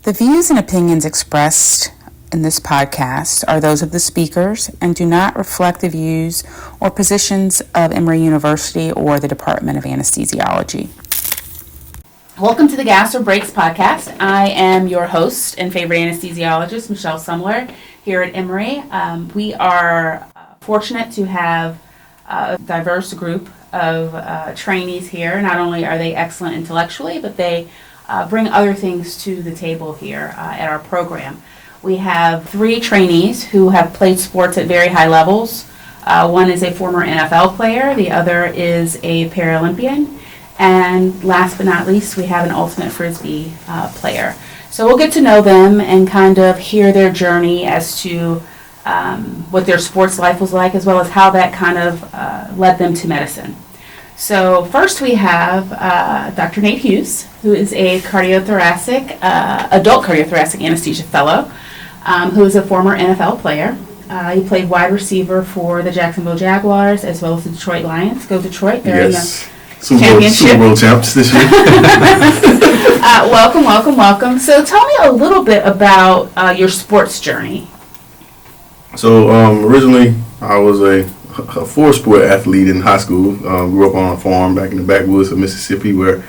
The views and opinions expressed in this podcast are those of the speakers and do not reflect the views or positions of Emory University or the Department of Anesthesiology. Welcome to the Gas or Breaks podcast. I am your host and favorite anesthesiologist, Michelle Sumler, here at Emory. We are fortunate to have a diverse group of trainees here. Not only are they excellent intellectually, but they bring other things to the table here at our program. We have 3 trainees who have played sports at very high levels. One is a former NFL player, the other is a Paralympian, and last but not least, we have an ultimate Frisbee player. So we'll get to know them and kind of hear their journey as to what their sports life was like, as well as how that kind of led them to medicine. So first we have Dr. Nate Hughes, who is a cardiothoracic, adult cardiothoracic anesthesia fellow, who is a former NFL player. He played wide receiver for the Jacksonville Jaguars as well as the Detroit Lions. Go Detroit! They're in the Super Bowl champs this year. Welcome. So tell me a little bit about your sports journey. So originally I was a 4-sport athlete in high school. Grew up on a farm back in the backwoods of Mississippi, where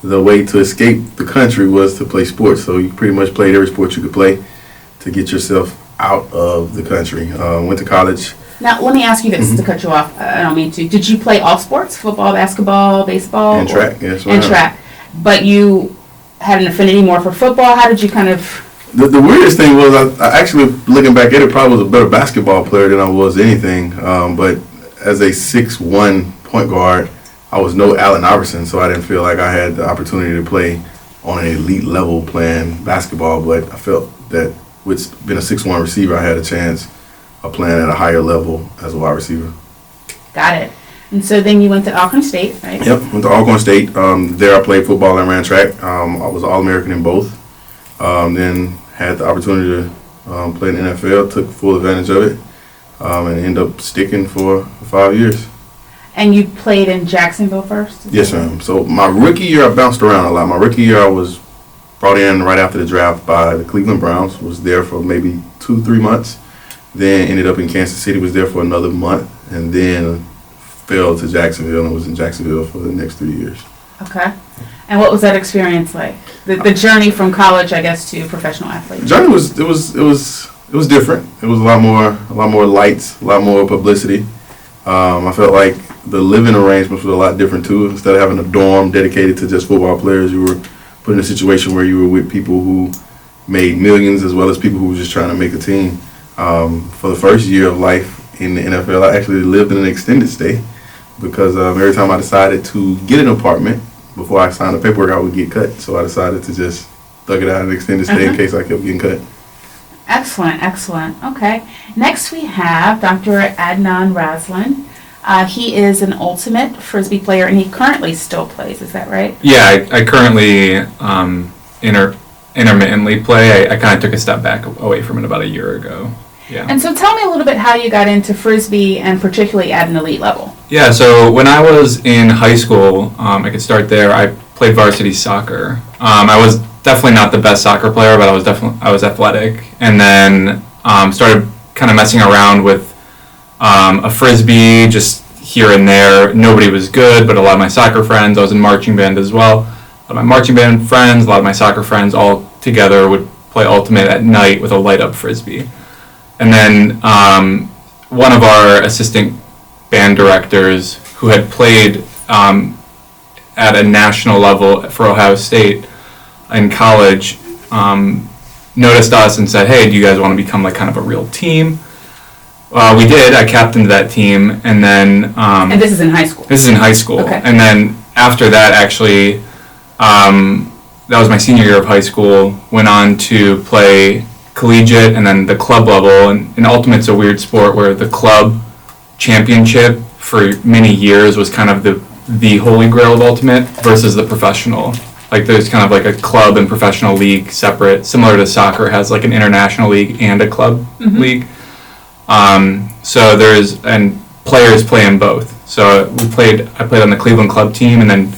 the way to escape the country was to play sports. So you pretty much played every sport you could play to get yourself out of the country. Went to college. Now, let me ask you this to cut you off. I don't mean to. Did you play all sports? Football, basketball, baseball? And track, yes. And track. But you had an affinity more for football. How did you kind of... The weirdest thing was, I actually, looking back at it, probably was a better basketball player than I was anything. But as a 6'1" point guard, I was no Allen Iverson, so I didn't feel like I had the opportunity to play on an elite level playing basketball. But I felt that with being a 6'1" receiver, I had a chance of playing at a higher level as a wide receiver. Got it. And so then you went to Alcorn State, right? Yep, went to Alcorn State. There I played football and ran track. I was All-American in both. Then had the opportunity to play in the NFL, took full advantage of it, and ended up sticking for 5 years. And you played in Jacksonville first? Yes, ma'am. So my rookie year, I bounced around a lot. My rookie year, I was brought in right after the draft by the Cleveland Browns, was there for maybe 2-3 months, then ended up in Kansas City, was there for another month, and then fell to Jacksonville and was in Jacksonville for the next 3 years. Okay. And what was that experience like? The journey from college, I guess, to professional athlete. The journey was different. It was a lot more lights, a lot more publicity. I felt like the living arrangements were a lot different too. Instead of having a dorm dedicated to just football players, you were put in a situation where you were with people who made millions as well as people who were just trying to make a team. For the first year of life in the NFL, I actually lived in an extended stay because every time I decided to get an apartment, before I signed the paperwork, I would get cut. So I decided to just thug it out and extended stay in case I kept getting cut. Excellent. Okay. Next we have Dr. Adnan Razlan. He is an ultimate Frisbee player, and he currently still plays. Is that right? Yeah, I currently intermittently play. I kind of took a step back away from it about a year ago. Yeah. And so tell me a little bit how you got into Frisbee, and particularly at an elite level. Yeah, so when I was in high school, I could start there. I played varsity soccer. I was definitely not the best soccer player, but I was athletic. And then started kind of messing around with a Frisbee just here and there. Nobody was good, but a lot of my soccer friends, I was in marching band as well. A lot of my marching band friends, a lot of my soccer friends all together would play ultimate at night with a light-up Frisbee. And then one of our assistant band directors who had played at a national level for Ohio State in college noticed us and said, hey, do you guys want to become like kind of a real team? We did. I captained that team, and then... and this is in high school? This is in high school. Okay. And then after that, actually, that was my senior year of high school, went on to play collegiate and then the club level. And Ultimate's a weird sport where the club championship for many years was kind of the holy grail of Ultimate versus the professional. Like there's kind of like a club and professional league separate, similar to soccer has like an international league and a club league. So and players play in both. So I played on the Cleveland club team and then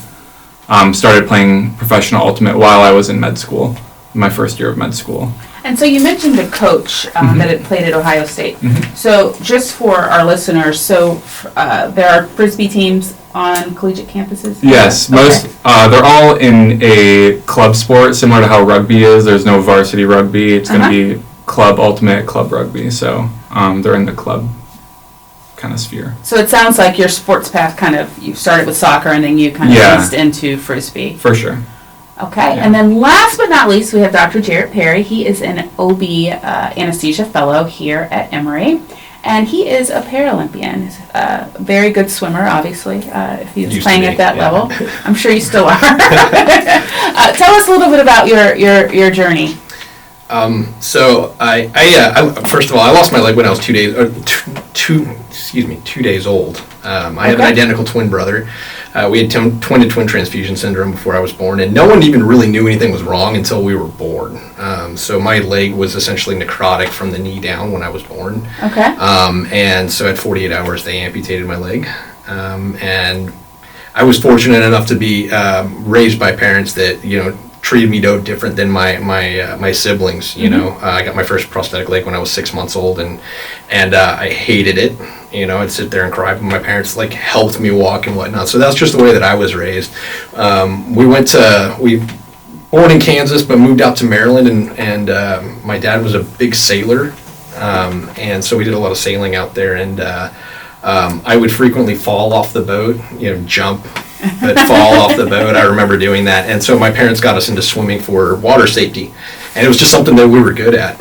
started playing professional Ultimate while I was in med school. my first year of med school. And so you mentioned a coach that had played at Ohio State. So just for our listeners, so there are Frisbee teams on collegiate campuses? Yes, Okay. most they're all in a club sport, similar to how rugby is. There's no varsity rugby. It's going to be club ultimate club rugby. So they're in the club kind of sphere. So it sounds like your sports path you started with soccer and then you kind of eased into Frisbee. For sure. Okay, Yeah. and then last but not least, we have Dr. Jarrett Perry. He is an OB anesthesia fellow here at Emory, and he is a Paralympian. He's a very good swimmer, obviously, if he was Used to playing be, at that yeah. level. I'm sure you still are. Tell us a little bit about your journey. So I first of all, I lost my leg when I was 2 days old. I have an Okay. identical twin brother. We had twin transfusion syndrome before I was born, and no one even really knew anything was wrong until we were born. So my leg was essentially necrotic from the knee down when I was born. Okay. And so at 48 hours, they amputated my leg. And I was fortunate enough to be raised by parents that, treated me no different than my siblings. I got my first prosthetic leg when I was 6 months old, and I hated it. I'd sit there and cry, but my parents helped me walk and whatnot. So that's just the way that I was raised. We born in Kansas, but moved out to Maryland, and my dad was a big sailor, and so we did a lot of sailing out there, and I would frequently fall off the boat, jump, but fall off the boat. I remember doing that, and so my parents got us into swimming for water safety, and it was just something that we were good at.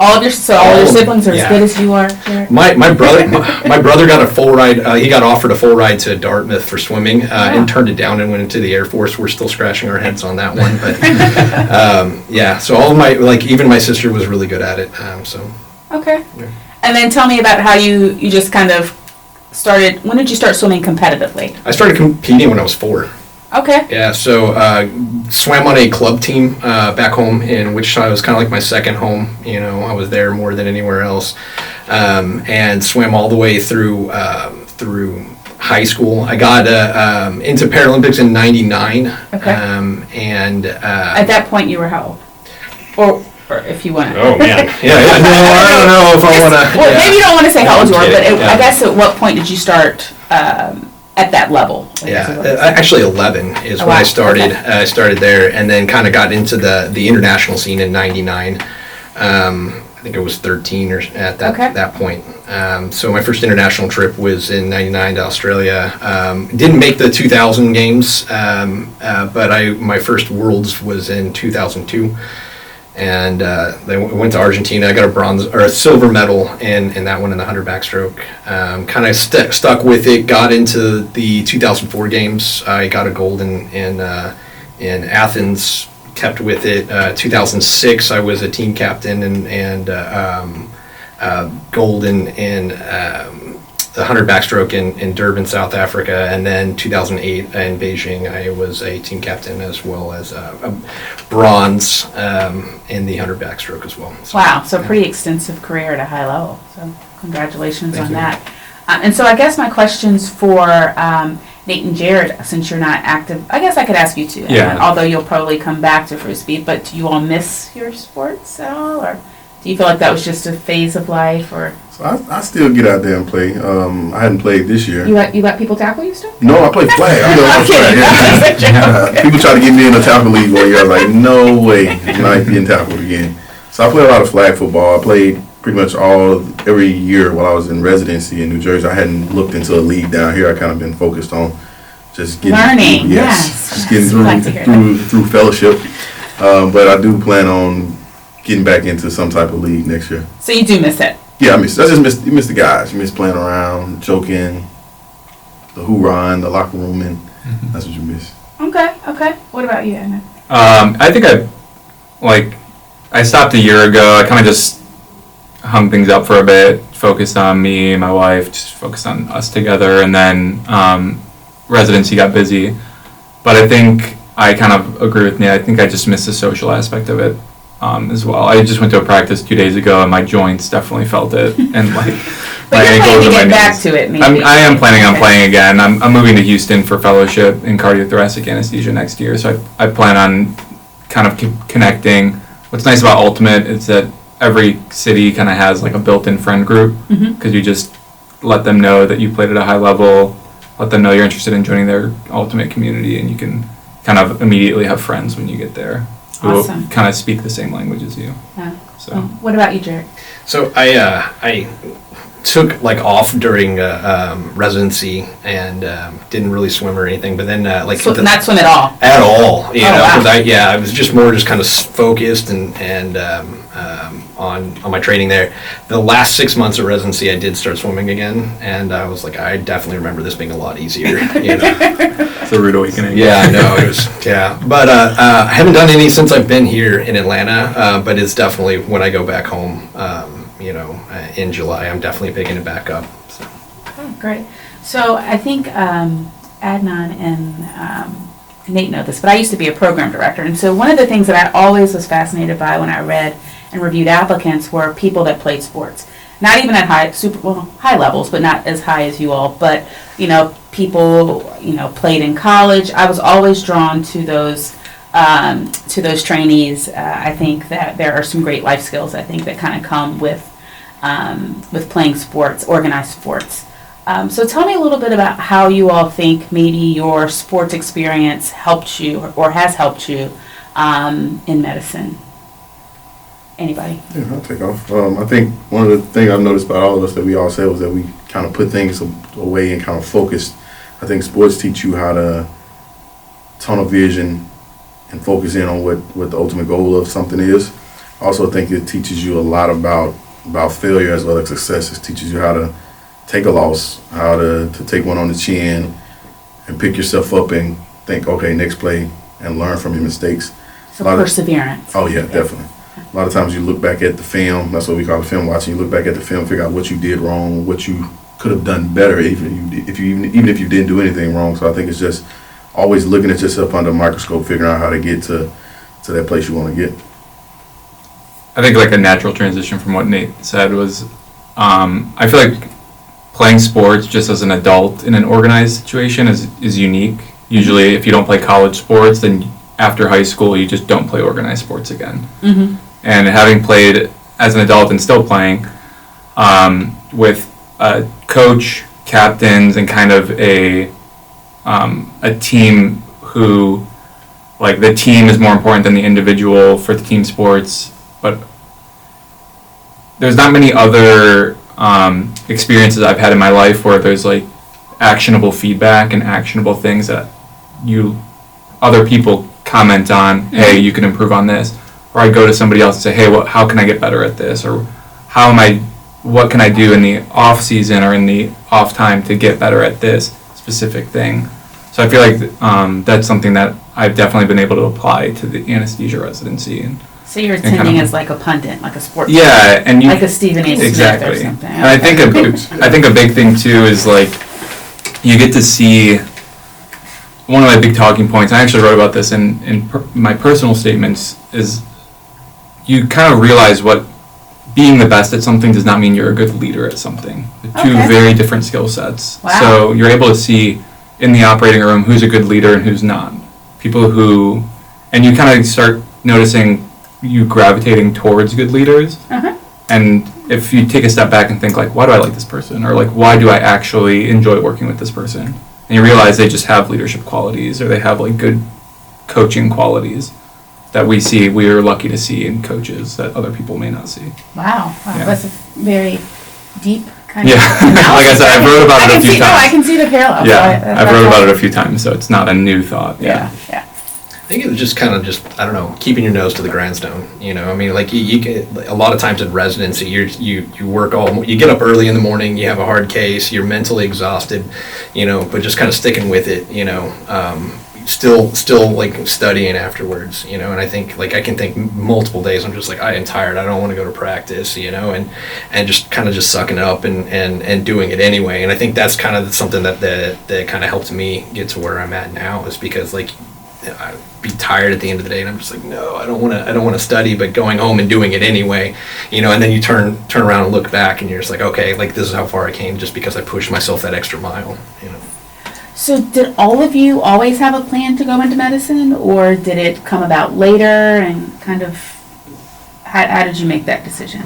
All of your siblings are yeah. as good as you are, Jarrett? My brother got a full ride. He got offered a full ride to Dartmouth for swimming, and turned it down and went into the Air Force. We're still scratching our heads on that one, but yeah. So all of my even my sister was really good at it. Okay. Yeah. And then tell me about how you just kind of started. When did you start swimming competitively? I started competing when I was 4. Okay. Yeah, so swam on a club team back home in Wichita. It was kind of like my second home. I was there more than anywhere else, and swam all the way through high school. I got into Paralympics in '99. Okay. And At that point, you were how old? Or if you want to. oh man, yeah. No, I don't know if I want to. Well, maybe you don't want to say how old you were, but kidding, yeah. I guess at what point did you start at that level? Yeah, actually 11 is when wow. I started. Okay. I started there, and then kind of got into the international scene in '99. I think I was 13 or at that point. So my first international trip was in '99 to Australia. Didn't make the 2000 games, but my first Worlds was in 2002. And then went to Argentina. I got a silver medal in that one in the 100 backstroke. Kind of stuck with it. Got into the 2004 games. I got a gold in Athens. Kept with it. 2006, I was a team captain and gold in the 100 backstroke in Durban, South Africa, and then 2008 in Beijing, I was a team captain as well as a bronze in the 100 backstroke as well. So, Wow, so pretty extensive career at a high level. So congratulations Thank on you. that. And so I guess my questions for Nate and Jared, since you're not active, I guess I could ask you too. Yeah. Although you'll probably come back to Frisbee, but do you all miss your sports at all, or do you feel like that was just a phase of life, or So I still get out there and play. I hadn't played this year. you let people tackle you still? No, I play flag. I'm kidding. flag. People try to get me in a tackle league one year. I was like, no way, I'm not being tackled again. So I play a lot of flag football. I played pretty much every year while I was in residency in New Jersey. I hadn't looked into a league down here. I kind of been focused on just getting Learning, yes, just getting we like to hear through fellowship. But I do plan on getting back into some type of league next year. So you do miss it? Yeah, I just miss the guys. You miss playing around, joking, the hoorah, the locker room, and that's what you miss. Okay. What about you, Anna? I think I stopped a year ago. I kind of just hung things up for a bit, focused on me and my wife, just focused on us together, and then residency got busy. But I think I kind of agree with Nate. I think I just missed the social aspect of it as well. I just went to a practice 2 days ago, and my joints definitely felt it, and But my you're ankles planning to and my get back knees. to it, maybe. I am planning on Okay. playing again. I'm moving to Houston for fellowship in cardiothoracic anesthesia next year, so I plan on kind of connecting. What's nice about Ultimate is that every city kind of has like a built-in friend group, because you just let them know that you played at a high level, let them know you're interested in joining their Ultimate community, and you can kind of immediately have friends when you get there who Awesome. kind of speak the same language as you. Yeah. So What about you, Jared? So I took like off during residency and didn't really swim or anything, but then like Not swim at all. at all, you know, wow. because I was just more just kind of focused and on my training there. The last 6 months of residency, I did start swimming again, and I was like, I definitely remember this being a lot easier. You know? it's a rude awakening. Yeah, I know it was. Yeah, but I haven't done any since I've been here in Atlanta. But it's definitely when I go back home, you know, in July, I'm definitely picking it back up. So. Oh, great. So I think Adnan and Nate know this, but I used to be a program director, and so one of the things that I always was fascinated by when I read and reviewed applicants were people that played sports. Not even at high levels, but not as high as you all. But people played in college. I was always drawn to those trainees. I think that there are some great life skills. I think that kind of come with playing sports, organized sports. So tell me a little bit about how you all think maybe your sports experience helped you or has helped you in medicine. Anybody? Yeah, I'll take off. I think one of the things I've noticed about all of us that we all said was that we kind of put things away and kind of focused. I think sports teach you how to tunnel vision and focus in on what the ultimate goal of something is. I also think it teaches you a lot about failure as well as success. It teaches you how to take a loss, how to take one on the chin and pick yourself up and think, okay, next play, and learn from your mistakes. So perseverance. Oh yeah, definitely. A lot of times you look back at the film, that's what we call film watching. You look back at the film, figure out what you did wrong, what you could have done better, even if you didn't do anything wrong. So I think it's just always looking at yourself under a microscope, figuring out how to get to that place you want to get. I think like a natural transition from what Nate said was, I feel like playing sports just as an adult in an organized situation is unique. Usually if you don't play college sports, then after high school you just don't play organized sports again. Mm-hmm. And having played as an adult and still playing with a coach, captains, and kind of a team who, like, the team is more important than the individual for the team sports, but there's not many other experiences I've had in my life where there's like actionable feedback and actionable things that other people comment on. Hey, you can improve on this. Or I go to somebody else and say, hey, how can I get better at this? Or what can I do in the off season or in the off time to get better at this specific thing? So I feel like that's something that I've definitely been able to apply to the anesthesia residency. And So you're attending as like a pundit, like a sports. yeah, and like a Stephen A. Smith exactly. or something. And I think a big thing too is like you get to see. One of my big talking points, I actually wrote about this in my personal statements, is you kind of realize what being the best at something does not mean you're a good leader at something. They're two very different skill sets. Wow. So you're able to see in the operating room who's a good leader and who's not. And you kind of start noticing you gravitating towards good leaders. Uh-huh. And if you take a step back and think like, why do I like this person? Or like, why do I actually enjoy working with this person? And you realize they just have leadership qualities or they have like good coaching qualities that we are lucky to see in coaches that other people may not see. Wow. Yeah. That's a very deep kind Yeah, of analysis. like I said, I've wrote about it a few times. No, I can see the parallel. Yeah, I've wrote about it a few times, so it's not a new thought. Yeah. I think it was just I don't know, keeping your nose to the grindstone. You know, I mean, like you get a lot of times in residency, you work you get up early in the morning, you have a hard case, you're mentally exhausted, you know, but just kind of sticking with it, you know, still like studying afterwards, you know, and I think like I can think multiple days I'm just like I am tired, I don't want to go to practice, you know, and just kind of just sucking it up and doing it anyway. And I think that's kind of something that kind of helped me get to where I'm at now, is because like I'd be tired at the end of the day and I'm just like, no, I don't want to study, but going home and doing it anyway, you know. And then you turn around and look back and you're just like, okay, like this is how far I came just because I pushed myself that extra mile, you know. So did all of you always have a plan to go into medicine, or did it come about later, and kind of how did you make that decision?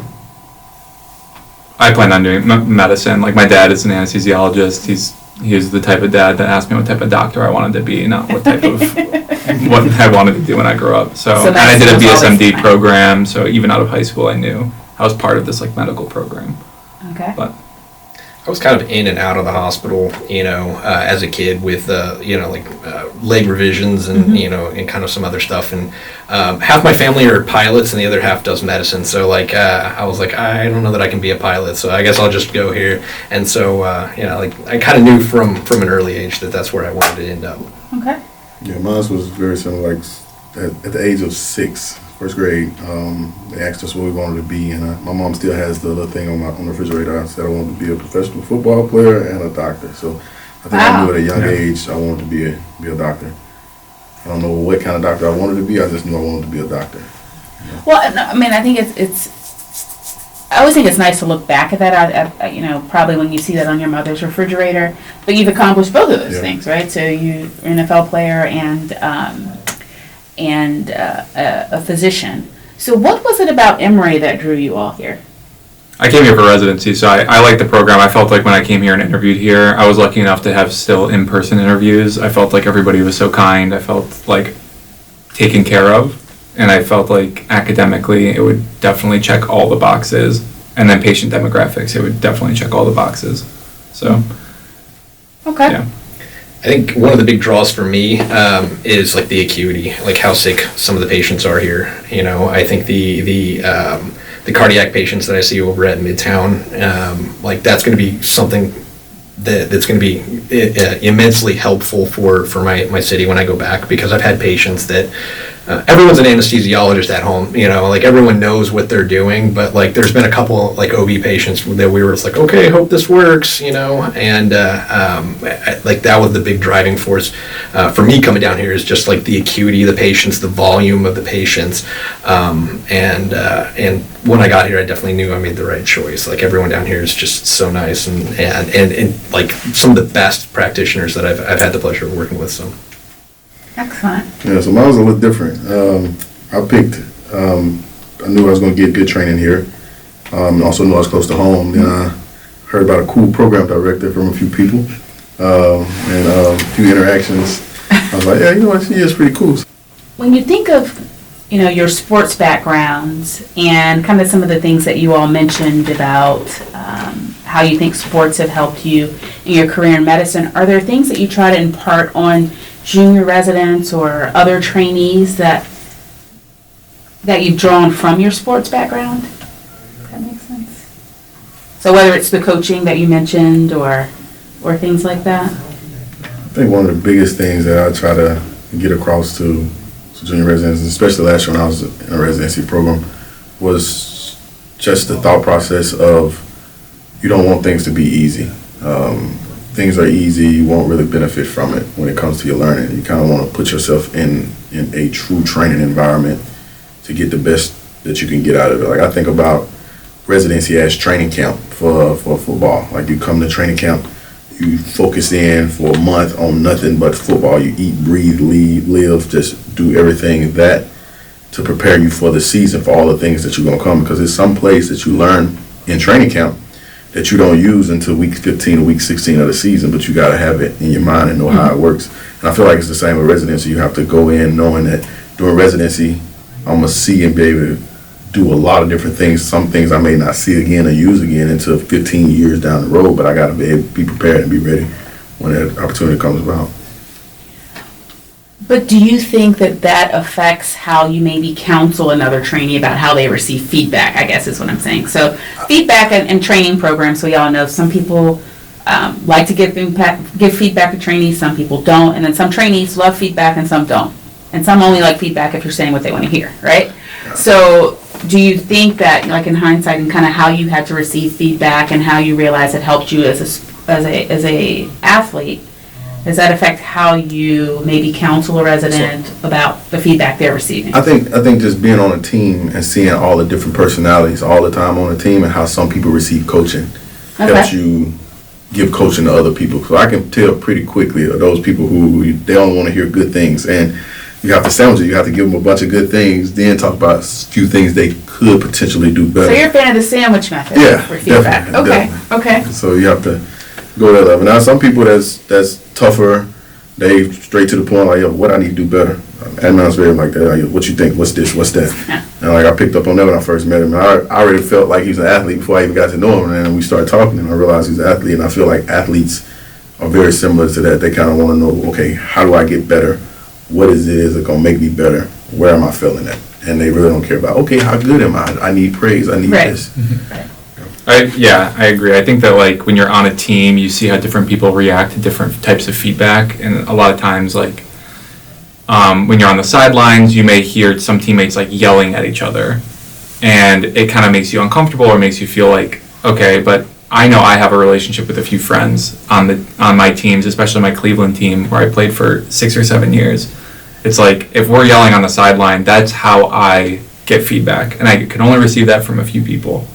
I planned on doing medicine. Like, my dad is an anesthesiologist. He's the type of dad that asked me what type of doctor I wanted to be, not what type of what I wanted to do when I grew up. So and I did a BSMD program. So even out of high school, I knew I was part of this like medical program. Okay. But I was kind of in and out of the hospital, as a kid with, leg revisions and, and kind of some other stuff. And half my family are pilots and the other half does medicine. So, I was like, I don't know that I can be a pilot, so I guess I'll just go here. And so, I kind of knew from an early age that that's where I wanted to end up. Okay. Yeah, mine was very similar. Like at the age of 6, first grade, they asked us what we wanted to be, and my mom still has the little thing on the refrigerator. I said I wanted to be a professional football player and a doctor. So I think I knew at a young age I wanted to be a doctor. I don't know what kind of doctor I wanted to be. I just knew I wanted to be a doctor. Well, I mean, I think I always think it's nice to look back at that. Probably when you see that on your mother's refrigerator, but you've accomplished both of those things, right? So you're an NFL player and a physician. So what was it about Emory that drew you all here? I came here for residency, so I liked the program. I felt like when I came here and interviewed here, I was lucky enough to have still in-person interviews. I felt like everybody was so kind. I felt like taken care of, and I felt like academically it would definitely check all the boxes, and then patient demographics, it would definitely check all the boxes. So, okay. Yeah. I think one of the big draws for me is like the acuity, like how sick some of the patients are here. I think the cardiac patients that I see over at Midtown, that's going to be something that's going to be immensely helpful for my city when I go back, because I've had patients that everyone's an anesthesiologist at home, everyone knows what they're doing, but there's been a couple OB patients that we were just like, okay, hope this works, and that was the big driving force for me coming down here, is just the acuity of the patients, the volume of the patients, and when I got here, I definitely knew I made the right choice. Everyone down here is just so nice, and some of the best practitioners that I've had the pleasure of working with. So. Excellent. Yeah, so mine was a little different. I knew I was going to get good training here. Also knew I was close to home. Then I heard about a cool program director from a few people and a few interactions. I was like, yeah, she is pretty cool. When you think of, your sports backgrounds and kind of some of the things that you all mentioned about how you think sports have helped you in your career in medicine, are there things that you try to impart on junior residents or other trainees that you've drawn from your sports background? Does that make sense? So whether it's the coaching that you mentioned or things like that? I think one of the biggest things that I try to get across to junior residents, especially last year when I was in a residency program, was just the thought process of you don't want things to be easy. Things are easy, you won't really benefit from it when it comes to your learning. You kind of want to put yourself in a true training environment to get the best that you can get out of it. I think about residency as training camp for football. You come to training camp, you focus in for a month on nothing but football. You eat, breathe, live, just do everything that to prepare you for the season, for all the things that you're going to come, because there's some place that you learn in training camp that you don't use until week 15 or week 16 of the season, but you got to have it in your mind and know how it works. And I feel like it's the same with residency. You have to go in knowing that during residency, I'm going to see and be able to do a lot of different things. Some things I may not see again or use again until 15 years down the road, but I got to be prepared and be ready when that opportunity comes about. But do you think that affects how you maybe counsel another trainee about how they receive feedback, I guess is what I'm saying. So feedback and training programs, we all know some people like to give feedback to trainees, some people don't, and then some trainees love feedback and some don't. And some only like feedback if you're saying what they want to hear, right? Yeah. So do you think that, in hindsight, and kind of how you had to receive feedback and how you realized it helped you as a athlete, does that affect how you maybe counsel a resident about the feedback they're receiving? I think just being on a team and seeing all the different personalities all the time on a team and how some people receive coaching helps you give coaching to other people. So I can tell pretty quickly of those people who they only want to hear good things, and you have to sandwich it. You have to give them a bunch of good things, then talk about a few things they could potentially do better. So you're a fan of the sandwich method Yeah, for feedback. definitely, Okay, definitely. okay. So you have to go to that level. Now, some people that's tougher. They straight to the point, like, yo, what I need to do better. Adman's very like that. Like, what you think? What's this? What's that? Yeah. And like I picked up on that when I first met him. I already felt like he was an athlete before I even got to know him. And then we started talking, and I realized he's an athlete. And I feel like athletes are very similar to that. They kind of want to know, okay, how do I get better? What is it gonna make me better? Where am I feeling at? And they really don't care about, okay, how good am I? I need praise. I need Right. this. Right. I agree. I think that like when you're on a team, you see how different people react to different types of feedback, and a lot of times like when you're on the sidelines, you may hear some teammates like yelling at each other, and it kind of makes you uncomfortable or makes you feel like, okay, but I know I have a relationship with a few friends on my teams, especially my Cleveland team where I played for 6 or 7 years. It's like if we're yelling on the sideline, that's how I get feedback, and I can only receive that from a few people.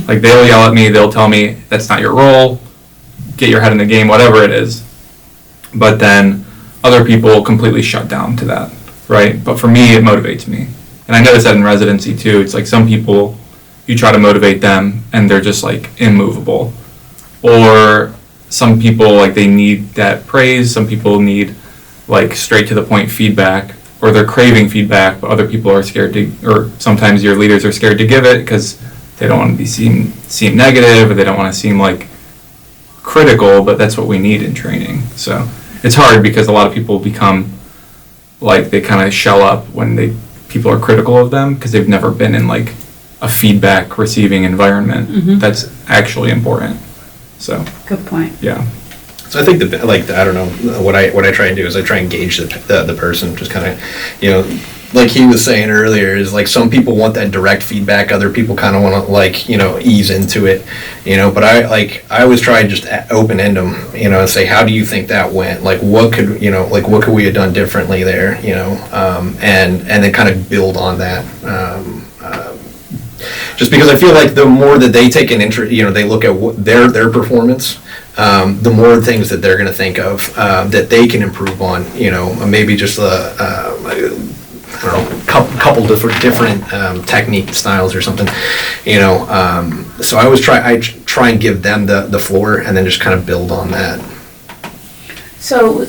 Like they'll yell at me, they'll tell me that's not your role, get your head in the game, whatever it is. But then other people completely shut down to that, right? But for me, it motivates me. And I noticed that in residency too. It's like some people, you try to motivate them and they're just like immovable. Or some people, like they need that praise. Some people need like straight to the point feedback, or they're craving feedback, but other people are scared to, or sometimes your leaders are scared to give it because they don't want to be seem negative, or they don't want to seem like critical, but that's what we need in training. So it's hard because a lot of people become like they kind of shell up when people are critical of them because they've never been in like a feedback receiving environment. That's actually important. So Good point. yeah. So I think that, like, I don't know, what I try and do is I try and gauge the person, just kind of, like he was saying earlier, is like some people want that direct feedback, other people kind of want to like, ease into it, but I always try and just open end them, and say, how do you think that went? Like, what could we have done differently there, and then kind of build on that. Just because I feel like the more that they take an interest, they look at their performance, the more things that they're going to think of that they can improve on. Maybe just I don't know, couple different technique styles or something. So I always try and give them the floor, and then just kind of build on that. So,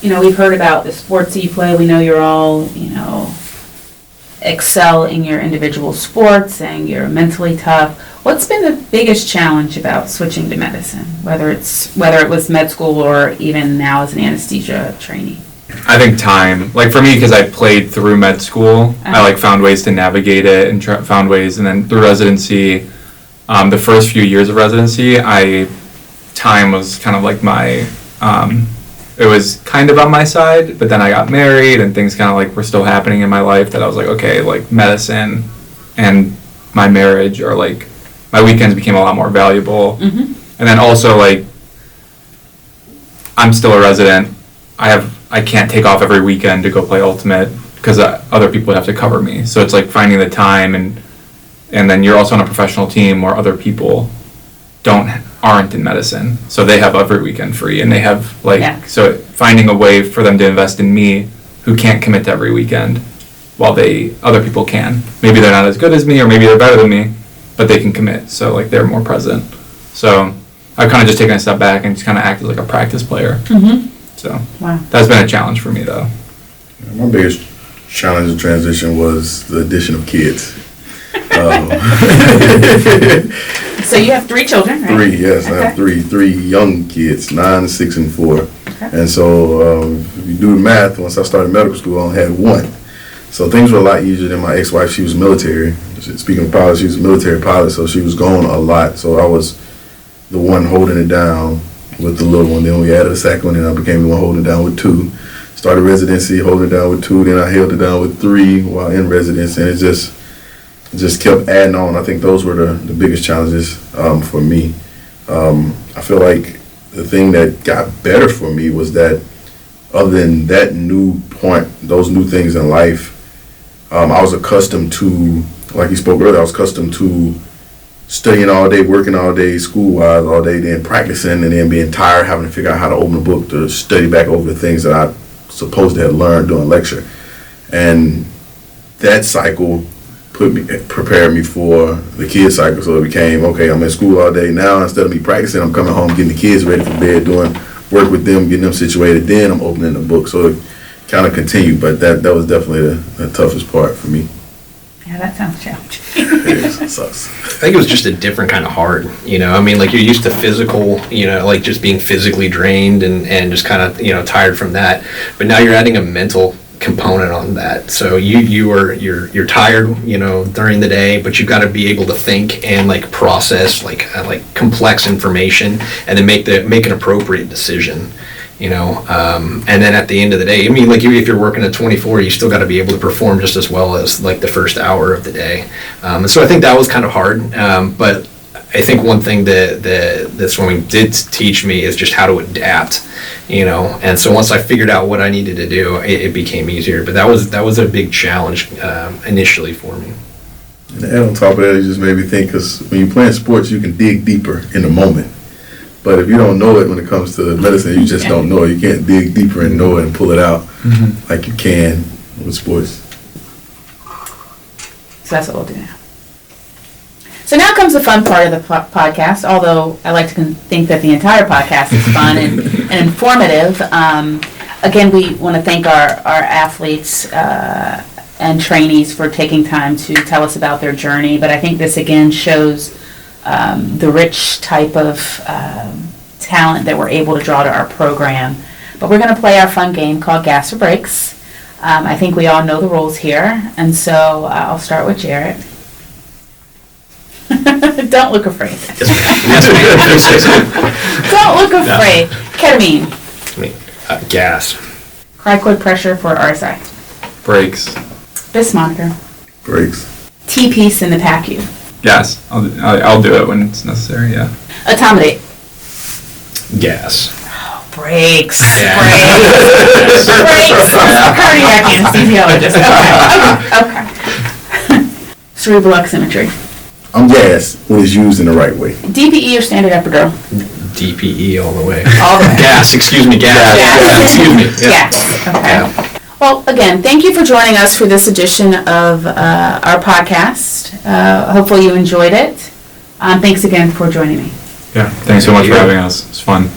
we've heard about the sports that you play. We know you're all, excel in your individual sports and you're mentally tough. What's been the biggest challenge about switching to medicine, whether it was med school or even now as an anesthesia trainee? I think time, like for me, because I played through med school, I like found ways to navigate it and found ways, and then through residency, the first few years of residency, time was kind of like it was kind of on my side, but then I got married and things kind of like were still happening in my life that I was like, okay, like medicine and my marriage are like, my weekends became a lot more valuable. And then also like, I'm still a resident. I can't take off every weekend to go play Ultimate because other people have to cover me. So it's like finding the time, and then you're also on a professional team where other people aren't in medicine, so they have every weekend free, and they have so finding a way for them to invest in me who can't commit to every weekend while other people can. Maybe they're not as good as me, or maybe they're better than me, but they can commit, so like they're more present. So I've kind of just taken a step back and just kind of acted like a practice player. So that's been a challenge for me though. My biggest challenge in transition was the addition of kids. So you have 3 children, right? 3, yes. I have three young kids, 9, 6, and 4. Okay. And so if you do the math, once I started medical school, I only had 1. So things were a lot easier than my ex-wife. She was military. Speaking of pilots, she was a military pilot, so she was gone a lot. So I was the one holding it down with the little one. Then we added a second one, and I became the one holding it down with 2. Started residency, holding it down with 2. Then I held it down with 3 while in residency, and it just kept adding on. I think those were the biggest challenges for me. I feel like the thing that got better for me was that other than that new point, those new things in life, I was accustomed to, like he spoke earlier, I was accustomed to studying all day, working all day, school-wise all day, then practicing, and then being tired, having to figure out how to open a book to study back over the things that I supposed to have learned during lecture. And that cycle prepared me for the kids cycle. So it became, okay, I'm in school all day. Now, instead of me practicing, I'm coming home, getting the kids ready for bed, doing work with them, getting them situated. Then I'm opening the book. So it kind of continued, but that was definitely the toughest part for me. Yeah, that sounds challenging. It sucks. I think it was just a different kind of hard, I mean, like you're used to physical, like just being physically drained and just kind of, tired from that. But now you're adding a mental component on that. So you're tired, during the day, but you've got to be able to think and like process like complex information and then make an appropriate decision. And then at the end of the day, I mean, like if you're working at 24, you still got to be able to perform just as well as like the first hour of the day. And so I think that was kind of hard. But I think one thing that swimming did teach me is just how to adapt, And so once I figured out what I needed to do, it became easier. But that was a big challenge initially for me. And on top of that, it just made me think, because when you're playing sports, you can dig deeper in the moment. But if you don't know it when it comes to medicine, you just don't know it. You can't dig deeper and know it and pull it out like you can with sports. So that's what we'll do now. So now comes the fun part of the podcast, although I like to think that the entire podcast is fun and informative. Again, we want to thank our athletes and trainees for taking time to tell us about their journey. But I think this again shows the rich type of talent that we're able to draw to our program. But we're going to play our fun game called Gas or Breaks. I think we all know the rules here, and so I'll start with Jarrett. Don't look afraid. Don't look afraid. Ketamine. Gas. Cricoid pressure for RSI. Breaks. BIS monitor. Breaks. T-piece in the PACU. Yes, I'll do it when it's necessary. Yeah. Automodate. Gas. Breaks. Yeah. Breaks. Breaks. Cardiac anesthesiologist. Okay. Cerebral oximetry. I'm gas when it's used in the right way. DPE or standard epidural? DPE all the way. All the way. Gas, excuse me, gas. Excuse me. Yeah. Yes. Okay. Yeah. Well, again, thank you for joining us for this edition of our podcast. Hopefully you enjoyed it. Thanks again for joining me. Yeah. Thanks so much Thank for you. having us. It's fun.